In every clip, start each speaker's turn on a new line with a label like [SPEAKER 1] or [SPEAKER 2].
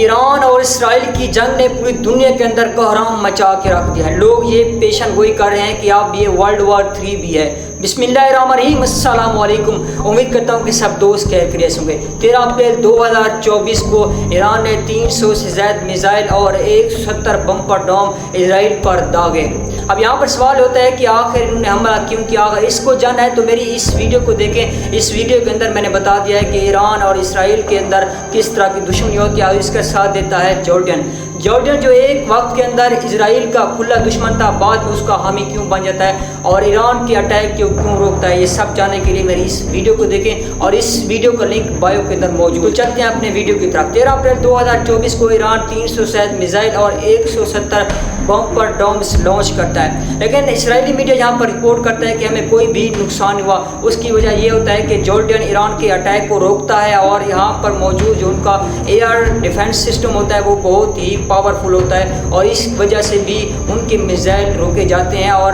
[SPEAKER 1] ایران اور اسرائیل کی جنگ نے پوری دنیا کے اندر کوہرام مچا کے رکھ دیا ہے۔ لوگ یہ پیشن گوئی کر رہے ہیں کہ اب یہ ورلڈ وار 3 بھی ہے۔ بسم اللہ الرحمن الرحیم، السلام علیکم۔ امید کرتا ہوں کہ سب دوست خیریت ہوں گے۔ 13 اپریل 2024 کو ایران نے 300 سے زائد میزائل اور 170 بمپر ڈوم اسرائیل پر داغے۔ اب یہاں پر سوال ہوتا ہے کہ آخر انہوں نے حملہ کیوں کیا؟ اگر اس کو جاننا ہے تو میری اس ویڈیو کو دیکھیں۔ اس ویڈیو کے اندر میں نے بتا دیا ہے کہ ایران اور اسرائیل کے اندر کس طرح کی دشمنی ہوتی ہے اور اس کا ساتھ دیتا ہے جارڈن جو ایک وقت کے اندر اسرائیل کا کھلا دشمن تھا، بعد میں اس کا حامی کیوں بن جاتا ہے اور ایران کے اٹیک کیوں روکتا ہے۔ یہ سب جاننے کے لیے میری اس ویڈیو کو دیکھیں اور اس ویڈیو کا لنک بایو کے اندر موجود۔ تو چلتے ہیں اپنے ویڈیو کی طرف۔ 13 اپریل 2024 کو ایران 300 سے زائد میزائل اور 170 بمپر ڈومز لانچ کرتا ہے، لیکن اسرائیلی میڈیا یہاں پر رپورٹ کرتا ہے کہ ہمیں کوئی بھی نقصان ہوا۔ اس کی وجہ یہ ہوتا ہے کہ جارڈن ایران کے اٹیک کو روکتا ہے اور یہاں پر موجود جو ان کا ایئر ڈیفنس سسٹم ہوتا ہے وہ بہت ہی پاورفل ہوتا ہے اور اس وجہ سے بھی ان کے میزائل روکے جاتے ہیں اور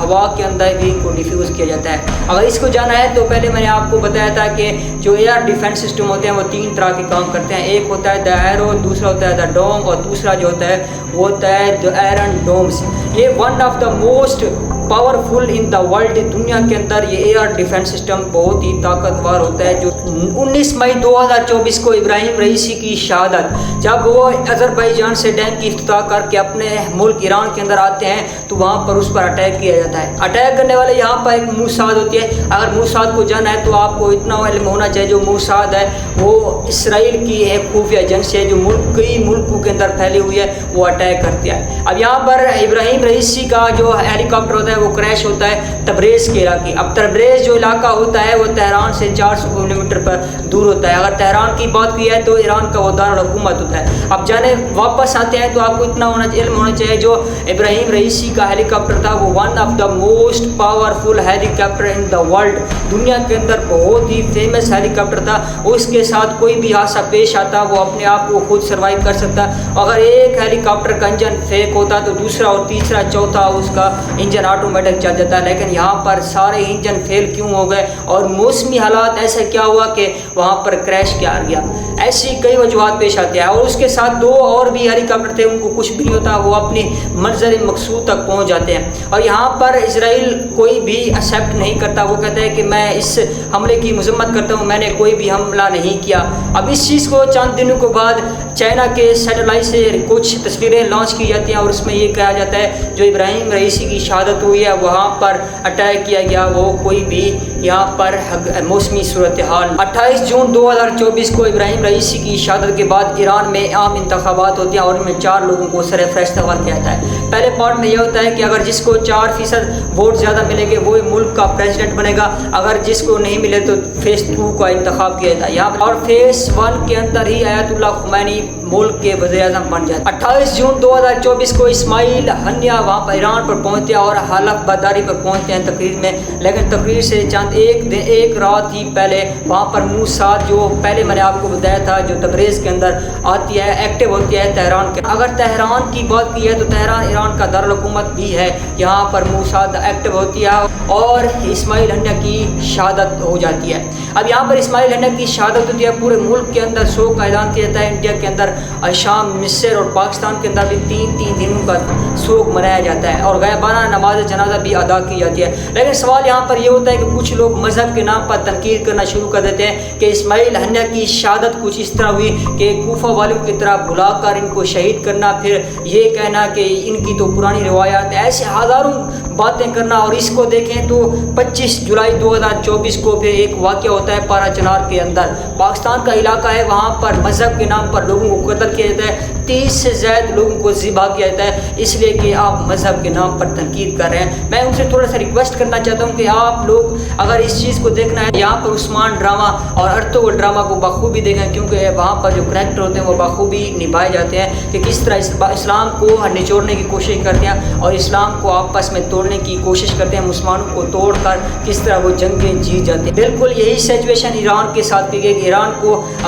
[SPEAKER 1] ہوا کے اندر بھی ان کو ڈیفیوز کیا جاتا ہے۔ اگر اس کو جانا ہے تو پہلے میں نے آپ کو بتایا تھا کہ جو ایئر ڈیفنس سسٹم ہوتے ہیں وہ 3 طرح کے کام کرتے ہیں۔ ایک ہوتا ہے دا ایرو، دوسرا ہوتا ہے دا ڈوم اور دوسرا جو ہوتا ہے وہ ہوتا ہے دا آئرن ڈومز۔ یہ one of the most powerful in the world, دنیا کے اندر یہ ایئر ڈیفنس سسٹم بہت ہی طاقتور ہوتا ہے۔ جو 19 مئی 2024 کو ابراہیم رئیسی کی شہادت، جب وہ آذربائیجان سے ڈیم کی افتتاح کر کے اپنے ملک ایران کے اندر آتے ہیں تو وہاں پر اس پر اٹیک کیا جاتا ہے۔ اٹیک کرنے والے یہاں پر ایک موساد ہوتی ہے۔ اگر موساد کو جانا ہے تو آپ کو اتنا علم ہونا چاہیے، جو موساد ہے وہ اسرائیل کی ایک خفیہ ایجنسی ہے جو کئی ملکوں کے اندر پھیلی ہوئی ہے، وہ اٹیک کرتی ہے۔ اب یہاں پر ابراہیم رئیسی کا جو ہیلی کاپٹر ہوتا ہے وہ کریش ہوتا ہے تبریز کے علاقے۔ اب تبریز جو علاقہ ہوتا ہے وہ تہران سے 400 کلومیٹر پر دور ہوتا ہے۔ اگر تہران کی بات کی ہے تو ایران کا وہ دارالحکومت ہوتا ہے۔ اب جانے واپس آتے ہیں تو آپ کو اتنا علم ہونا چاہیے، جو ابراہیم رئیسی کا ہیلی کاپٹر تھا وہ one of the most powerful Halley copter in the world, دنیا کے اندر بہت ہی فیمس ہیلی کاپٹر تھا۔ اس کے ساتھ کوئی بھی حادثہ پیش آتا وہ اپنے آپ کو خود سروائیو کر سکتا۔ اگر ایک ہیلی کاپٹر کا انجن فیک ہوتا تو دوسرا اور تیسرا چوتھا اس کا انجن آٹومیٹک چل جاتا ہے، لیکن یہاں پر سارے انجن فیل کیوں ہو گئے اور موسمی حالات ایسا کیا ہوا کہ وہاں پر کریش کیا گیا؟ ایسی کئی وجوہات پیش آتے ہیں اور اس کے ساتھ 2 اور بھی ہیلی کاپٹر تھے، ان کو کچھ بھی نہیں ہوتا، وہ اپنی منزل مقصود تک پہنچ جاتے ہیں۔ اور یہاں پر اسرائیل کوئی بھی ایکسیپٹ نہیں کرتا، وہ کہتا ہے کہ میں اس حملے کی مذمت کرتا ہوں، میں نے کوئی بھی حملہ نہیں کیا۔ اب اس چیز کو چند دنوں کے بعد چائنا کے سیٹلائٹ سے کچھ تصویریں لانچ کی جاتی ہیں اور اس میں یہ کہا جاتا ہے جو ابراہیم رئیسی کی شہادت ہوئی ہے وہاں پر اٹیک کیا گیا، وہ کوئی بھی یہاں پر موسمی صورتحال۔ 28 جون 2024 کو ابراہیم رئیسی کی شہادت کے بعد ایران میں عام انتخابات ہوتے ہیں اور ان میں 4 لوگوں کو سرفہرست کیا جاتا ہے۔ پہلے پارٹ میں یہ ہوتا ہے کہ اگر جس کو 4% ووٹ زیادہ ملیں گے وہ ملک کا پریزیڈنٹ بنے گا، اگر جس کو نہیں ملے تو فیز 2 کا انتخاب کیا جاتا ہے یہاں اور فیز 1 کے اندر ہی آیت اللہ خمینی ملک کے وزیر اعظم بن جاتے ہیں۔ 28 جون 2024 کو اسماعیل ہنیہ وہاں پر ایران پر پہنچتے ہیں اور حلف برداری پر پہنچتے ہیں تقریر میں، لیکن تقریر سے چند ایک رات ہی پہلے وہاں پر موساد جو پہلے میں نے آپ کو بتایا تھا جو تبریز کے اندر آتی ہے، ایکٹیو ہوتی ہے تہران کے۔ اگر تہران کی بات کی ہے تو تہران ایران کا دارالحکومت بھی ہے، یہاں پر موساد ایکٹیو ہوتی ہے اور اسماعیل ہنیہ کی شہادت ہو جاتی ہے۔ اب یہاں پر اسماعیل ہنیہ کی شہادت ہوتی ہے، پورے ملک کے اندر شوق کا اعلان کیا جاتا ہے۔ انڈیا کے اندر، شام، مصر اور پاکستان کے اندر بھی 3 دنوں کا شوق منایا جاتا ہے اور غائبانہ نماز جنازہ بھی ادا کی جاتی ہے۔ لیکن سوال یہاں پر یہ ہوتا ہے کہ کچھ لوگ مذہب کے نام پر تنقید کرنا شروع کر دیتے ہیں کہ اسماعیل ہنیہ کی شہادت کچھ اس طرح ہوئی کہ کوفہ والوں کی طرح بلا کر ان کو شہید کرنا، پھر یہ کہنا کہ ان کی تو پرانی روایات، ایسے ہزاروں باتیں کرنا۔ اور اس کو دیکھیں تو 25 جولائی 2024 کو پھر ایک واقعہ ہوتا ہے پارا چنار کے اندر، پاکستان کا علاقہ ہے، وہاں پر مذہب کے نام پر لوگوں کو قتل کیا جاتا ہے، 30 سے زائد لوگوں کو ذبح کیا جاتا ہے، اس لیے کہ آپ مذہب کے نام پر تنقید کر رہے ہیں۔ میں ان سے تھوڑا سا ریکویسٹ کرنا چاہتا ہوں کہ آپ لوگ اگر اس چیز کو دیکھنا ہے، یہاں پر عثمان ڈرامہ اور ارطغرل ڈرامہ کو بخوبی دیکھیں، کیونکہ وہاں پر جو کریکٹر ہوتے ہیں وہ بخوبی نبھائے جاتے ہیں کہ کس طرح اسلام کو نچوڑنے کی کوشش کرتے ہیں اور اسلام کو آپس میں توڑنے کی کوشش کرتے ہیں، مسلمانوں کو توڑ کر کس طرح وہ جنگیں جیت جاتے ہیں۔ بالکل یہی سچویشن ایران کے ساتھ بھی گئی، ایران کو